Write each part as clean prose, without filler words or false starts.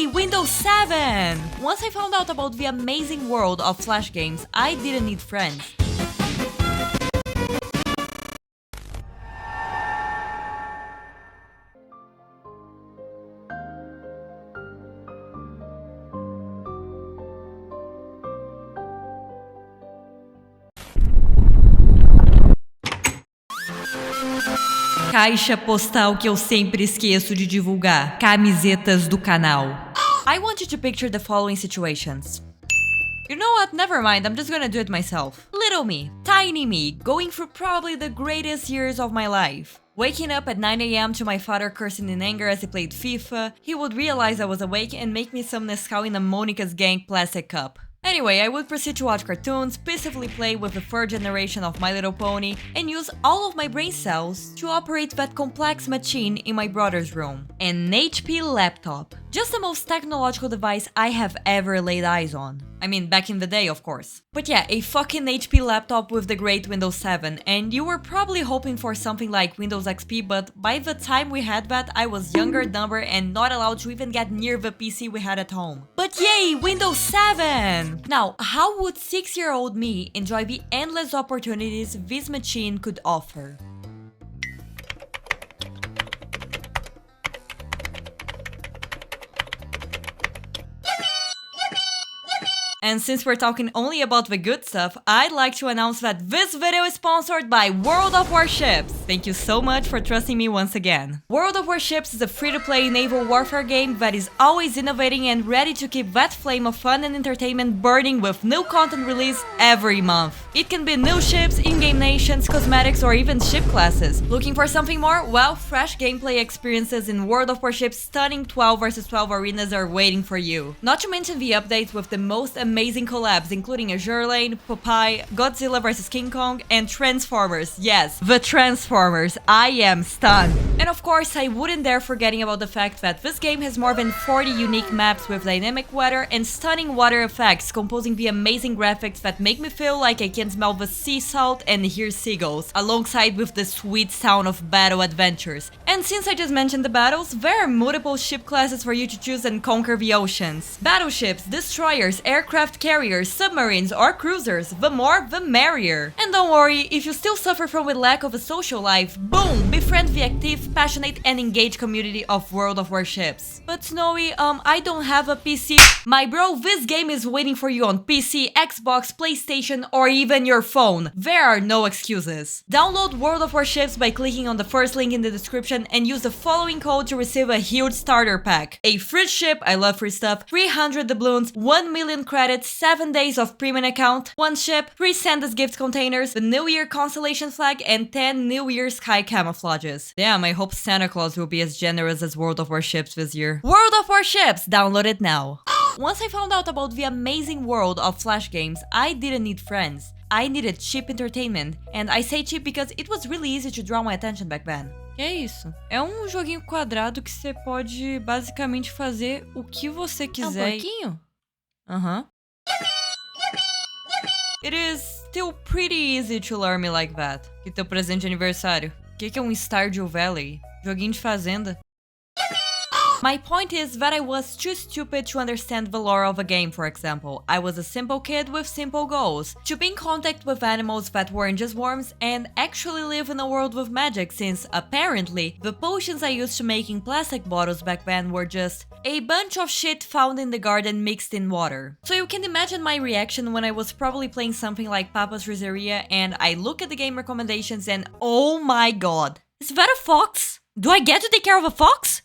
Yay! Windows 7! Once I found out about the amazing world of Flash games, I didn't need friends. Caixa postal que eu sempre esqueço de divulgar. Camisetas do canal. I want you to picture the following situations. You know what? Never mind, I'm just gonna do it myself. Little me, tiny me, going through probably the greatest years of my life. Waking up at 9 AM to my father cursing in anger as he played FIFA, he would realize I was awake and make me some Nescau in a Monica's Gang plastic cup. Anyway, I would proceed to watch cartoons, peacefully play with the third generation of My Little Pony, and use all of my brain cells to operate that complex machine in my brother's room. An HP laptop. Just the most technological device I have ever laid eyes on. I mean, back in the day, of course. But yeah, a fucking HP laptop with the great Windows 7, and you were probably hoping for something like Windows XP, but by the time we had that, I was younger, dumber, and not allowed to even get near the PC we had at home. But yay, Windows 7! Now, how would 6-year-old me enjoy the endless opportunities this machine could offer? And since we're talking only about the good stuff, I'd like to announce that this video is sponsored by World of Warships. Thank you so much for trusting me once again. World of Warships is a free-to-play naval warfare game that is always innovating and ready to keep that flame of fun and entertainment burning with new content released every month. It can be new ships, in-game nations, cosmetics, or even ship classes. Looking for something more? Well, fresh gameplay experiences in World of Warships' stunning 12 vs 12 arenas are waiting for you. Not to mention the updates with the most amazing collabs, including Azure Lane, Popeye, Godzilla vs King Kong, and Transformers. Yes, the Transformers. I am stunned. And of course, I wouldn't dare forgetting about the fact that this game has more than 40 unique maps with dynamic weather and stunning water effects, composing the amazing graphics that make me feel like I can smell the sea salt and hear seagulls, alongside with the sweet sound of battle adventures. And since I just mentioned the battles, there are multiple ship classes for you to choose and conquer the oceans. Battleships, destroyers, aircraft carriers, submarines, or cruisers. The more, the merrier. And don't worry, if you still suffer from a lack of a social life, boom! Befriend the active, passionate, and engaged community of World of Warships. But Snowy, I don't have a PC. My bro, this game is waiting for you on PC, Xbox, PlayStation, or even your phone. There are no excuses. Download World of Warships by clicking on the first link in the description and use the following code to receive a huge starter pack. A free ship, I love free stuff, 300 doubloons, 1 million credits, 7 days of premium account, 1 ship, 3 Santa's gift containers, the New Year Constellation flag, and 10 New Year sky camouflages. Damn, I hope Santa Claus will be as generous as World of Warships this year. World of Warships! Download it now. Once I found out about the amazing world of Flash games, I didn't need friends. I needed cheap entertainment. And I say cheap because it was really easy to draw my attention back then. Que é isso? É um joguinho quadrado que você pode basicamente fazer o que você quiser. É um pouquinho? Aham. It is still pretty easy to learn me like that. Que teu presente de aniversário. O que é um Stardew Valley? Joguinho de fazenda. My point is that I was too stupid to understand the lore of a game, for example. I was a simple kid with simple goals. To be in contact with animals that weren't just worms and actually live in a world with magic, since apparently the potions I used to make in plastic bottles back then were just a bunch of shit found in the garden mixed in water. So you can imagine my reaction when I was probably playing something like Papa's Rizzeria and I look at the game recommendations and oh my god, is that a fox? Do I get to take care of a fox?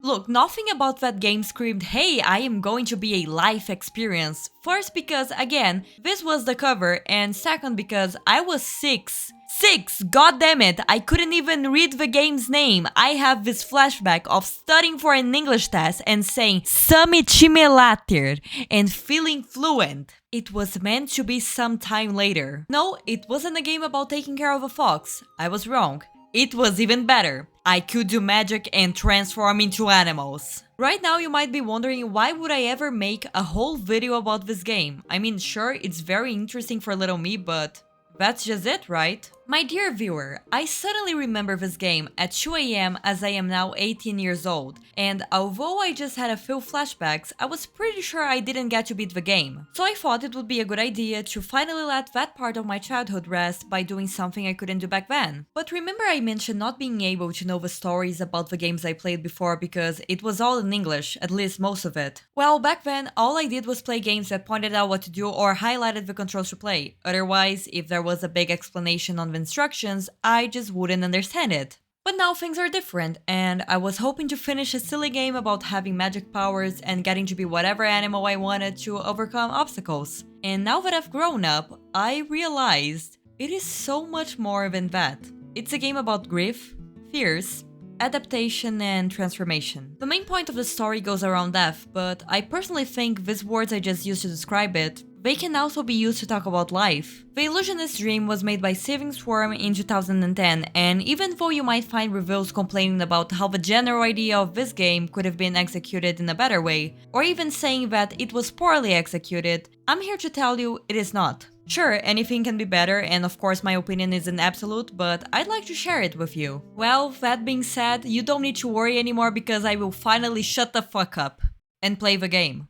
Look, nothing about that game screamed, hey, I am going to be a life experience. First because, again, this was the cover, and second because I was 6. 6! God damn it! I couldn't even read the game's name. I have this flashback of studying for an English test and saying "Sami time later" and feeling fluent. It was meant to be some time later. No, it wasn't a game about taking care of a fox. I was wrong. It was even better. I could do magic and transform into animals. Right now you might be wondering why would I ever make a whole video about this game? I mean, sure, it's very interesting for little me, but that's just it, right? My dear viewer, I suddenly remember this game at 2 AM as I am now 18 years old, and although I just had a few flashbacks, I was pretty sure I didn't get to beat the game. So I thought it would be a good idea to finally let that part of my childhood rest by doing something I couldn't do back then. But remember I mentioned not being able to know the stories about the games I played before because it was all in English, at least most of it. Well, back then, all I did was play games that pointed out what to do or highlighted the controls to play. Otherwise, if there was a big explanation on the instructions, I just wouldn't understand it. But now things are different, and I was hoping to finish a silly game about having magic powers and getting to be whatever animal I wanted to overcome obstacles. And now that I've grown up, I realized it is so much more than that. It's a game about grief, fears, adaptation, and transformation. The main point of the story goes around death, but I personally think these words I just used to describe it, they can also be used to talk about life. The Illusionist Dream was made by SeethingSwarm in 2010, and even though you might find reviews complaining about how the general idea of this game could have been executed in a better way, or even saying that it was poorly executed, I'm here to tell you it is not. Sure, anything can be better, and of course my opinion isn't absolute, but I'd like to share it with you. Well, that being said, you don't need to worry anymore because I will finally shut the fuck up and play the game.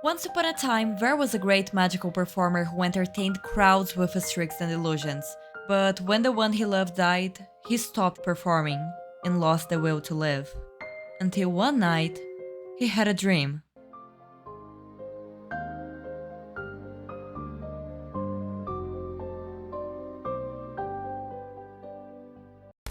Once upon a time, there was a great magical performer who entertained crowds with his tricks and illusions. But when the one he loved died, he stopped performing and lost the will to live. Until one night, he had a dream.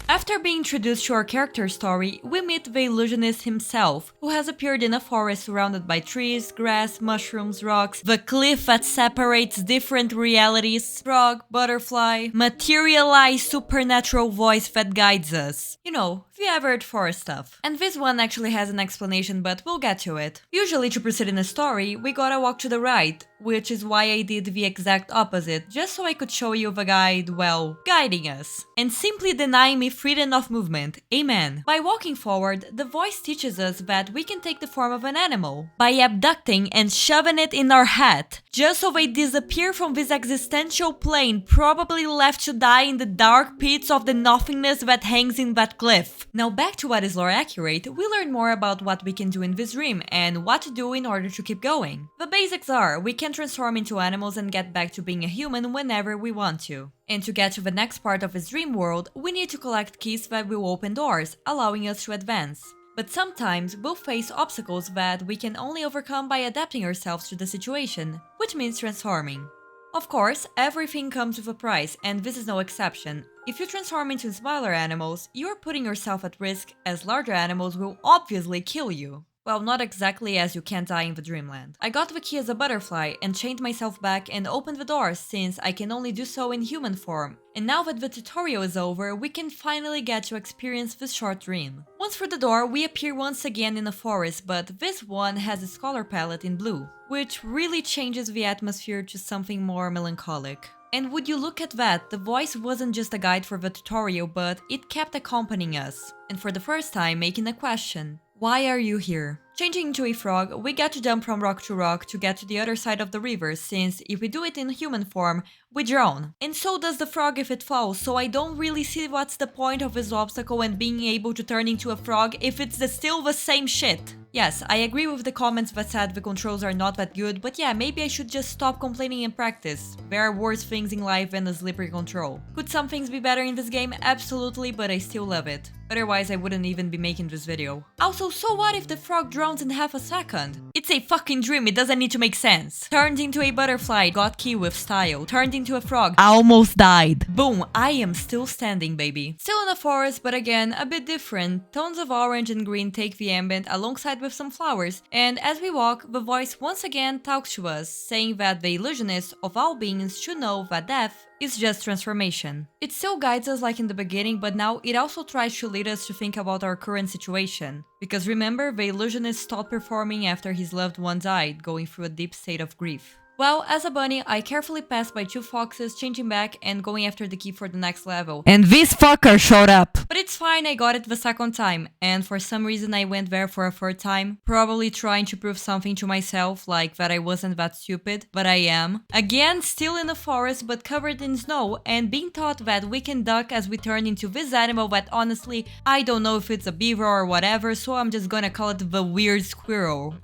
After being introduced to our character story, we meet the Illusionist himself, who has appeared in a forest surrounded by trees, grass, mushrooms, rocks, the cliff that separates different realities, frog, butterfly, materialized supernatural voice that guides us. You know, the average forest stuff. And this one actually has an explanation, but we'll get to it. Usually to proceed in a story, we gotta walk to the right, which is why I did the exact opposite, just so I could show you the guide, well, guiding us. And simply denying me freedom of movement. Amen. By walking forward, the voice teaches us that we can take the form of an animal, by abducting and shoving it in our hat, just so they disappear from this existential plane, probably left to die in the dark pits of the nothingness that hangs in that cliff. Now back to what is lore accurate, we learn more about what we can do in this dream and what to do in order to keep going. The basics are, we can transform into animals and get back to being a human whenever we want to. And to get to the next part of his dream world, we need to collect keys that will open doors, allowing us to advance. But sometimes we'll face obstacles that we can only overcome by adapting ourselves to the situation, which means transforming. Of course, everything comes with a price, and this is no exception. If you transform into smaller animals, you're putting yourself at risk, as larger animals will obviously kill you. Well, not exactly, as you can't die in the dreamland. I got the key as a butterfly and chained myself back and opened the doors since I can only do so in human form. And now that the tutorial is over, we can finally get to experience this short dream. Once through the door, we appear once again in a forest, but this one has a color palette in blue, which really changes the atmosphere to something more melancholic. And would you look at that, the voice wasn't just a guide for the tutorial, but it kept accompanying us. And for the first time, making a question. Why are you here? Changing into a frog, we get to jump from rock to rock to get to the other side of the river, since if we do it in human form, we drown. And so does the frog if it falls, so I don't really see what's the point of this obstacle and being able to turn into a frog if it's still the same shit. Yes, I agree with the comments that said the controls are not that good, but yeah, maybe I should just stop complaining and practice. There are worse things in life than a slippery control. Could some things be better in this game? Absolutely, but I still love it. Otherwise, I wouldn't even be making this video. Also, so what if the frog drowns in half a second? It's a fucking dream, it doesn't need to make sense. Turned into a butterfly, got key with style. Turned into a frog, almost died. Boom, I am still standing, baby. Still in a forest, but again, a bit different. Tones of orange and green take the ambient alongside with some flowers. And as we walk, the voice once again talks to us, saying that the illusionist of all beings should know that death is just transformation. It still guides us like in the beginning, but now it also tries to lead us to think about our current situation. Because remember, the illusionist stopped performing after his loved one died, going through a deep state of grief. Well, as a bunny, I carefully passed by 2 foxes, changing back and going after the key for the next level. And this fucker showed up! But it's fine, I got it the second time, and for some reason I went there for a third time, probably trying to prove something to myself, like that I wasn't that stupid, but I am. Again, still in the forest, but covered in snow, and being taught that we can duck as we turn into this animal that honestly, I don't know if it's a beaver or whatever, so I'm just gonna call it the weird squirrel.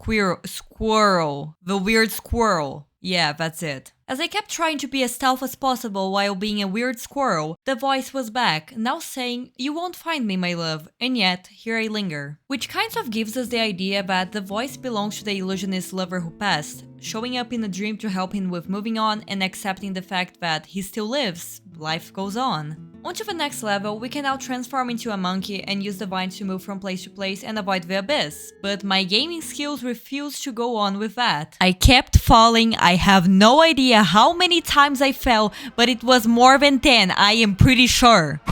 Squirrel. The weird squirrel. Yeah, that's it. As I kept trying to be as stealth as possible while being a weird squirrel, the voice was back, now saying, "You won't find me, my love," and yet, here I linger. Which kind of gives us the idea that the voice belongs to the illusionist lover who passed, showing up in a dream to help him with moving on and accepting the fact that he still lives. Life goes on. On to the next level, we can now transform into a monkey and use the vines to move from place to place and avoid the abyss. But my gaming skills refused to go on with that. I kept falling, I have no idea how many times I fell, but it was more than 10, I am pretty sure.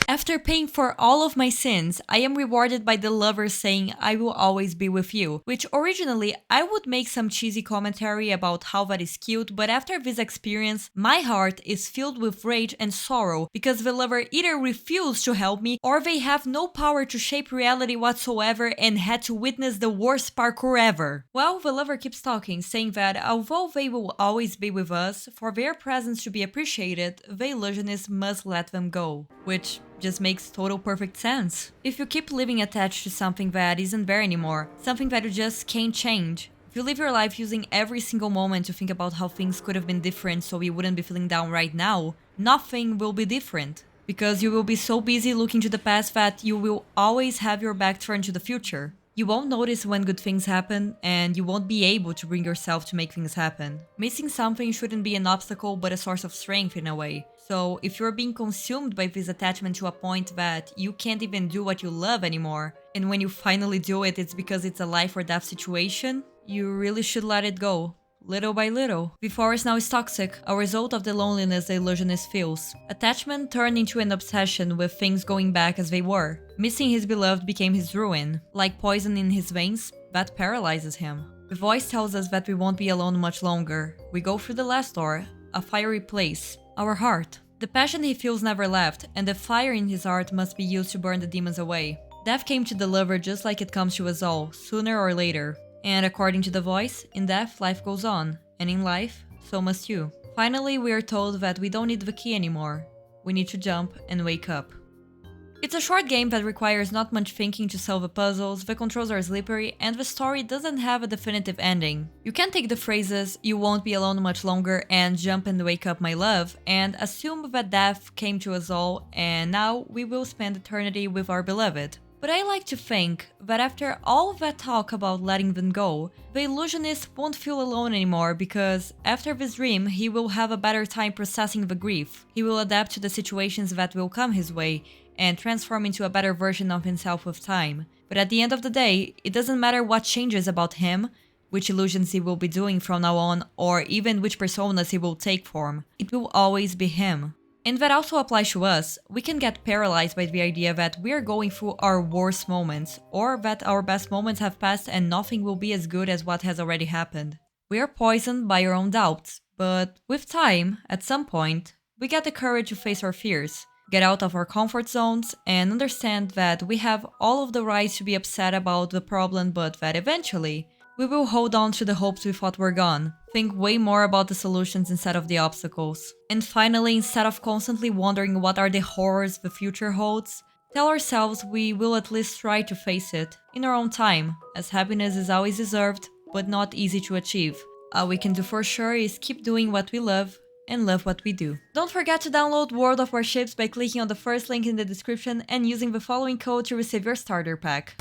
After paying for all of my sins, I am rewarded by the lover saying, "I will always be with you," which originally I would make some cheesy commentary about how that is cute, but after this experience, my heart is filled with rage and sorrow because the lover either refused to help me or they have no power to shape reality whatsoever and had to witness the worst parkour ever. Well, the lover keeps talking, saying that although they will always be with us, for their presence to be appreciated, the illusionist must let them go. Which just makes total perfect sense. If you keep living attached to something that isn't there anymore, something that you just can't change, if you live your life using every single moment to think about how things could have been different so you wouldn't be feeling down right now, nothing will be different. Because you will be so busy looking to the past that you will always have your back turned to the future. You won't notice when good things happen, and you won't be able to bring yourself to make things happen. Missing something shouldn't be an obstacle but a source of strength in a way. So if you're being consumed by this attachment to a point that you can't even do what you love anymore, and when you finally do it, it's because it's a life or death situation, you really should let it go. Little by little. The forest now is toxic, a result of the loneliness the illusionist feels. Attachment turned into an obsession with things going back as they were. Missing his beloved became his ruin. Like poison in his veins, that paralyzes him. The voice tells us that we won't be alone much longer. We go through the last door, a fiery place, our heart. The passion he feels never left, and the fire in his heart must be used to burn the demons away. Death came to the lover just like it comes to us all, sooner or later. And according to the voice, in death, life goes on. And in life, so must you. Finally, we are told that we don't need the key anymore. We need to jump and wake up. It's a short game that requires not much thinking to solve the puzzles, the controls are slippery, and the story doesn't have a definitive ending. You can take the phrases, "you won't be alone much longer" and "jump and wake up my love" and assume that death came to us all and now we will spend eternity with our beloved. But I like to think that after all that talk about letting them go, the illusionist won't feel alone anymore because after this dream he will have a better time processing the grief. He will adapt to the situations that will come his way and transform into a better version of himself with time. But at the end of the day, it doesn't matter what changes about him, which illusions he will be doing from now on, or even which personas he will take form. It will always be him. And that also applies to us. We can get paralyzed by the idea that we are going through our worst moments, or that our best moments have passed and nothing will be as good as what has already happened. We are poisoned by our own doubts, but with time, at some point, we get the courage to face our fears, get out of our comfort zones, and understand that we have all of the rights to be upset about the problem, but that eventually, we will hold on to the hopes we thought were gone, think way more about the solutions instead of the obstacles. And finally, instead of constantly wondering what are the horrors the future holds, tell ourselves we will at least try to face it, in our own time, as happiness is always deserved, but not easy to achieve. All we can do for sure is keep doing what we love, and love what we do. Don't forget to download World of Warships by clicking on the first link in the description and using the following code to receive your starter pack.